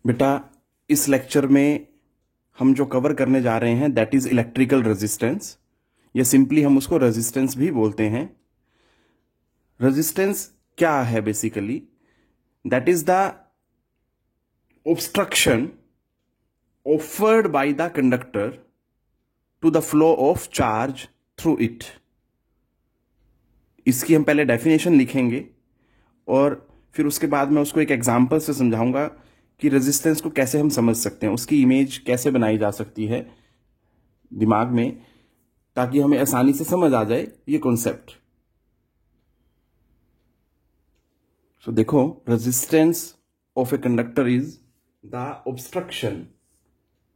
बेटा, इस लेक्चर में हम जो कवर करने जा रहे हैं दैट इज इलेक्ट्रिकल रेजिस्टेंस, या सिंपली हम उसको रेजिस्टेंस भी बोलते हैं। रेजिस्टेंस क्या है? Basically that is the obstruction offered by the conductor to the flow of charge through it। इसकी हम पहले डेफिनेशन लिखेंगे और फिर उसके बाद मैं उसको एक एग्जांपल से समझाऊंगा कि रेजिस्टेंस को कैसे हम समझ सकते हैं, उसकी इमेज कैसे बनाई जा सकती है दिमाग में, ताकि हमें आसानी से समझ आ जाए ये कॉन्सेप्ट। सो देखो, resistance of a conductor is the obstruction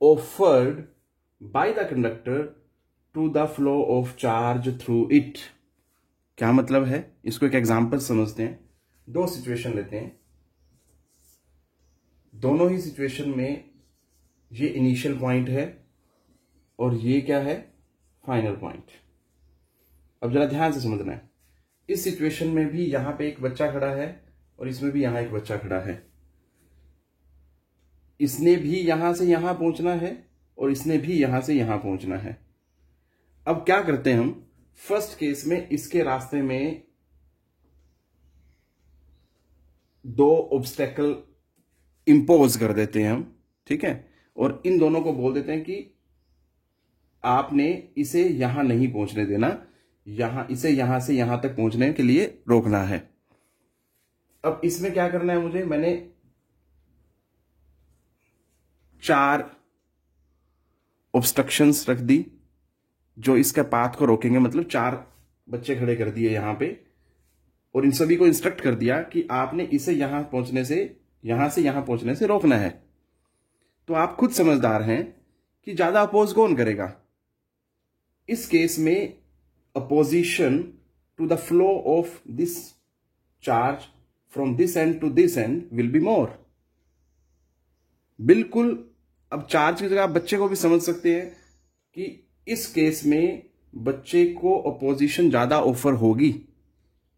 offered by the conductor to the flow of charge through it। क्या मतलब है? इसको एक एग्जांपल समझते हैं। दो सिचुएशन लेते हैं, दोनों ही सिचुएशन में ये इनिशियल पॉइंट है और ये क्या है? Final point. अब जरा ध्यान से समझना है। इस सिचुएशन में भी यहां पे एक बच्चा खड़ा है और इसमें भी यहां एक बच्चा खड़ा है। इसने भी यहां से यहां पहुंचना है और इसने भी यहां से यहां पहुंचना है। अब क्या करते हैं हम? फर्स्ट केस में इसके रास्ते में दो ऑब्स्टेकल इंपोज कर देते हैं हम, ठीक है, और इन दोनों को बोल देते हैं कि आपने इसे यहां नहीं पहुंचने देना, इसे यहां से यहां तक पहुंचने के लिए रोकना है। अब इसमें क्या करना है मुझे? मैंने 4 ऑब्स्ट्रक्शंस रख दी जो इसके पाथ को रोकेंगे, मतलब 4 बच्चे खड़े कर दिए यहां पे और इन सभी को इंस्ट्रक्ट कर दिया कि आपने इसे यहां से यहां पहुंचने से रोकना है। तो आप खुद समझदार हैं कि ज्यादा अपोज कौन करेगा। इस केस में opposition to the flow of this charge from this end to this end will be more. बिल्कुल। अब चार्ज की जगह आप बच्चे को भी समझ सकते हैं कि इस केस में बच्चे को अपोजिशन ज्यादा ऑफर होगी,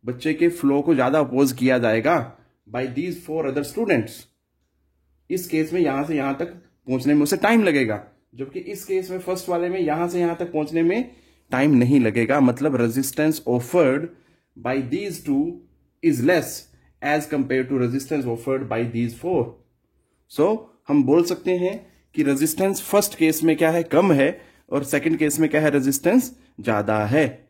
बच्चे के फ्लो को ज्यादा अपोज किया जाएगा बाय दीज 4 अदर स्टूडेंट्स। इस केस में यहां से यहां तक पहुंचने में उसे टाइम लगेगा, जबकि इस केस में फर्स्ट वाले में यहां से यहां तक पहुंचने में टाइम नहीं लगेगा। मतलब resistance offered by these 2 is less as compare to resistance offered by these 4। So हम बोल सकते हैं कि रेजिस्टेंस फर्स्ट केस में क्या है? कम है, और सेकंड केस में क्या है? रेजिस्टेंस ज्यादा है।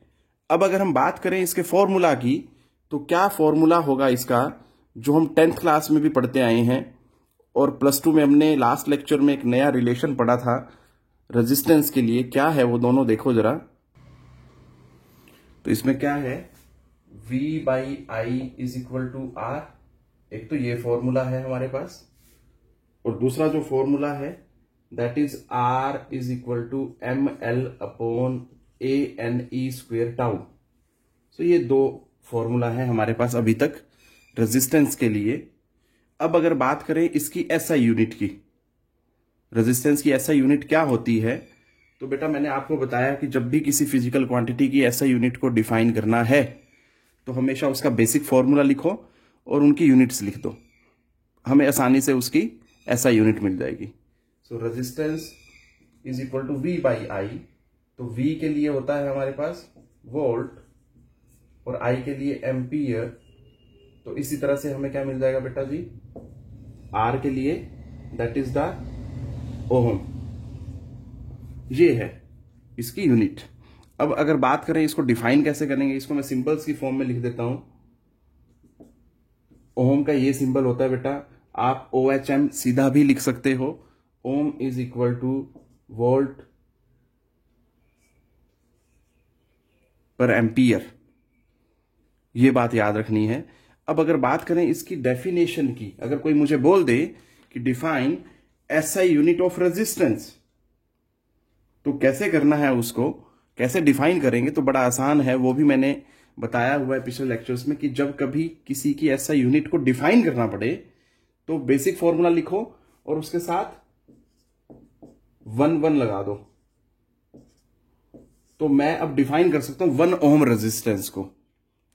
अब अगर हम बात करें इसके फॉर्मूला की, तो क्या फॉर्मूला होगा इसका, जो हम 10th क्लास में भी पढ़ते आए हैं और +2 में हमने लास्ट लेक्चर में एक नया रिलेशन पढ़ा था रेजिस्टेंस के लिए। क्या है वो दोनों? देखो जरा। तो इसमें क्या है? V/I is equal to R। एक तो ये फॉर्मूला है हमारे पास, और दूसरा जो फॉर्मूला है that is R is equal to ml/ANE² tau. So ये 2 फॉर्मूला है हमारे पास अभी तक रेजिस्टेंस के लिए। अब अगर बात करें इसकी SI यूनिट की, रेजिस्टेंस की SI यूनिट क्या होती है, तो बेटा मैंने आपको बताया कि जब भी किसी फिजिकल क्वांटिटी की SI यूनिट को डिफाइन करना है तो हमेशा उसका बेसिक फॉर्मूला लिखो और उनकी यूनिट्स लिख दो, हमें आसानी से उसकी SI यूनिट मिल जाएगी। So resistance is equal to V/I। तो V के लिए होता है हमारे पास वोल्ट और I के लिए एम्पियर। तो इसी तरह से हमें क्या मिल जाएगा बेटा जी? R के लिए दैट इज द ओहम। ये है इसकी यूनिट। अब अगर बात करें इसको डिफाइन कैसे करेंगे, इसको मैं सिंबल्स की फॉर्म में लिख देता हूं। ओम का ये सिंबल होता है बेटा, आप OHM सीधा भी लिख सकते हो। ओम इज इक्वल टू वोल्ट पर एम्पियर, ये बात याद रखनी है। अब अगर बात करें इसकी डेफिनेशन की, अगर कोई मुझे बोल दे कि define SI unit of resistance, तो कैसे करना है, उसको कैसे डिफाइन करेंगे? तो बड़ा आसान है, वो भी मैंने बताया हुआ है पिछले लेक्चर्स में कि जब कभी किसी की SI यूनिट को डिफाइन करना पड़े तो बेसिक फॉर्मूला लिखो और उसके साथ 1 लगा दो। तो मैं अब डिफाइन कर सकता हूं 1 ओम रेजिस्टेंस को।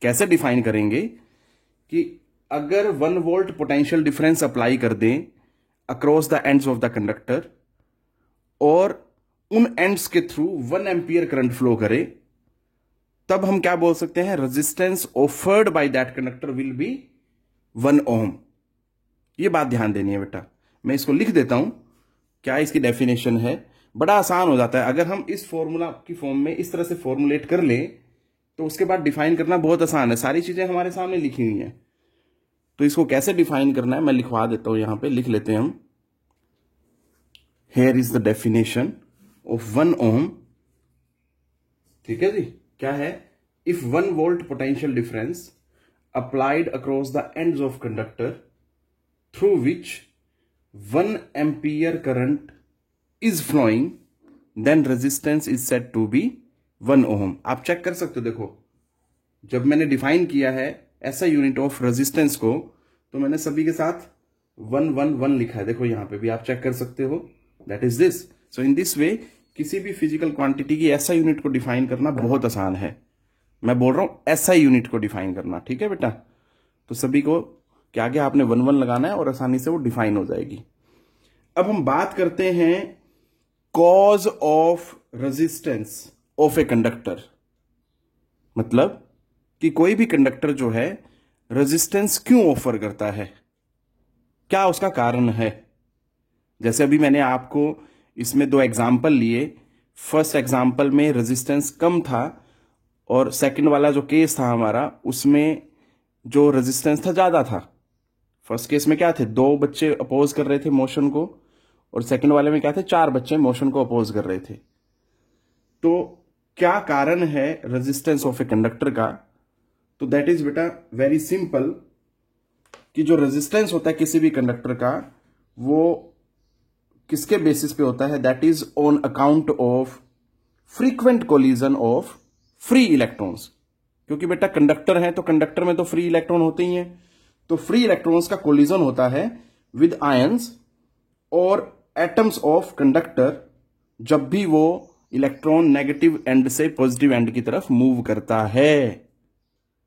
कैसे डिफाइन करेंगे कि अगर 1 वोल्ट पोटेंशियल डिफरेंस अप्लाई कर दें across the ends of the conductor और उन एंड्स के थ्रू 1 एम्पियर करंट फ्लो करे, तब हम क्या बोल सकते हैं, resistance offered by that conductor will be 1 ओम। ये बात ध्यान देनी है बेटा। मैं इसको लिख देता हूं, क्या इसकी डेफिनेशन है। बड़ा आसान हो जाता है अगर हम इस फॉर्मूला की फॉर्म में इस तरह से फॉर्मुलेट कर लें, तो उसके बाद डिफाइन करना बहुत आसान है। सारी चीजें हमारे सामने लिखी हुई हैं, तो इसको कैसे डिफाइन करना है मैं लिखवा देता हूं, यहां पे लिख लेते हैं हम। Here is the definition of 1 ohm. ठीक है जी, क्या है, if 1 volt potential difference applied across the ends of conductor through which 1 ampere current is flowing, then resistance is said to be 1 ohm. आप चेक कर सकते हो, देखो जब मैंने डिफाइन किया है ऐसा यूनिट ऑफ रेजिस्टेंस को, तो मैंने सभी के साथ 111 लिखा है। देखो यहां पे भी आप चेक कर सकते हो, that is this. So in this way किसी भी फिजिकल क्वांटिटी की ऐसा यूनिट को डिफाइन करना बहुत आसान है। मैं बोल रहा हूं ऐसा यूनिट को डिफाइन करना, ठीक है बेटा। तो सभी को क्या क्या आपने 1 1 लगाना है और आसानी से वो डिफाइन हो जाएगी। अब हम बात करते हैं cause of resistance of a conductor. मतलब कि कोई भी कंडक्टर जो है रेजिस्टेंस क्यों ऑफर करता है, क्या उसका कारण है। जैसे अभी मैंने आपको इसमें 2 एग्जाम्पल लिए। फर्स्ट एग्जाम्पल में रेजिस्टेंस कम था और सेकंड वाला जो केस था हमारा, उसमें जो रेजिस्टेंस था ज्यादा था। फर्स्ट केस में क्या थे, 2 बच्चे अपोज कर रहे थे मोशन को, और सेकंड वाले में क्या थे, 4 बच्चे मोशन को अपोज कर रहे थे। तो क्या कारण है रेजिस्टेंस ऑफ ए कंडक्टर का, तो दैट इज बेटा वेरी सिंपल, कि जो रेजिस्टेंस होता है किसी भी कंडक्टर का, वो किसके बेसिस पे होता है, that is on account of frequent collision of free electrons. क्योंकि बेटा कंडक्टर है तो कंडक्टर में तो फ्री इलेक्ट्रॉन होते ही हैं, तो फ्री इलेक्ट्रॉन्स का कोलिजन होता है विद आयंस और एटम्स ऑफ कंडक्टर, जब भी वो इलेक्ट्रॉन नेगेटिव एंड से पॉजिटिव एंड की तरफ मूव करता है।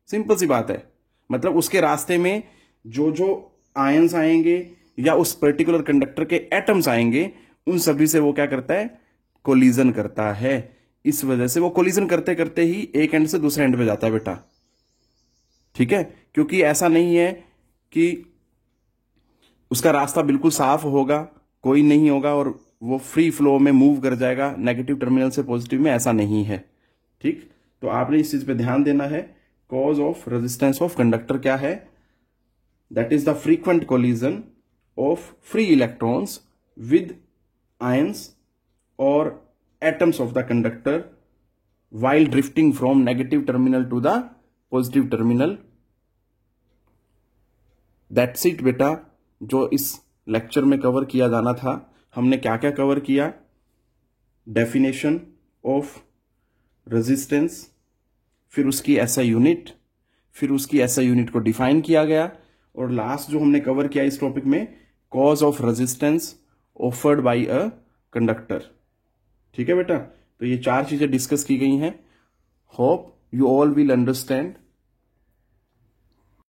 सिंपल सी बात है। मतलब उसके रास्ते में जो जो आयंस आएंगे या उस पर्टिकुलर कंडक्टर के एटम्स आएंगे, उन सभी से वो क्या करता है, कोलिजन करता है। इस वजह से वो कोलिजन करते करते ही एक एंड से दूसरे एंड पे जाता है बेटा। ठीक है, क्योंकि ऐसा नहीं है कि उसका रास्ता बिल्कुल साफ होगा, कोई नहीं होगा और वो फ्री फ्लो में मूव कर जाएगा नेगेटिव टर्मिनल से पॉजिटिव में, ऐसा नहीं है। ठीक, तो आपने इस चीज पे ध्यान देना है। Cause of resistance of conductor क्या है, that is the frequent collision of free electrons with ions और atoms of the conductor while drifting from negative terminal to the positive terminal. That's it बेटा, जो इस लेक्चर में cover किया जाना था। हमने क्या क्या कवर किया, डेफिनेशन ऑफ रेजिस्टेंस, फिर उसकी एसआई यूनिट, फिर उसकी एसआई यूनिट को डिफाइन किया गया, और लास्ट जो हमने कवर किया इस टॉपिक में, cause of resistance offered bye a conductor. ठीक है बेटा, तो ये 4 चीजें डिस्कस की गई हैं। Hope you all will understand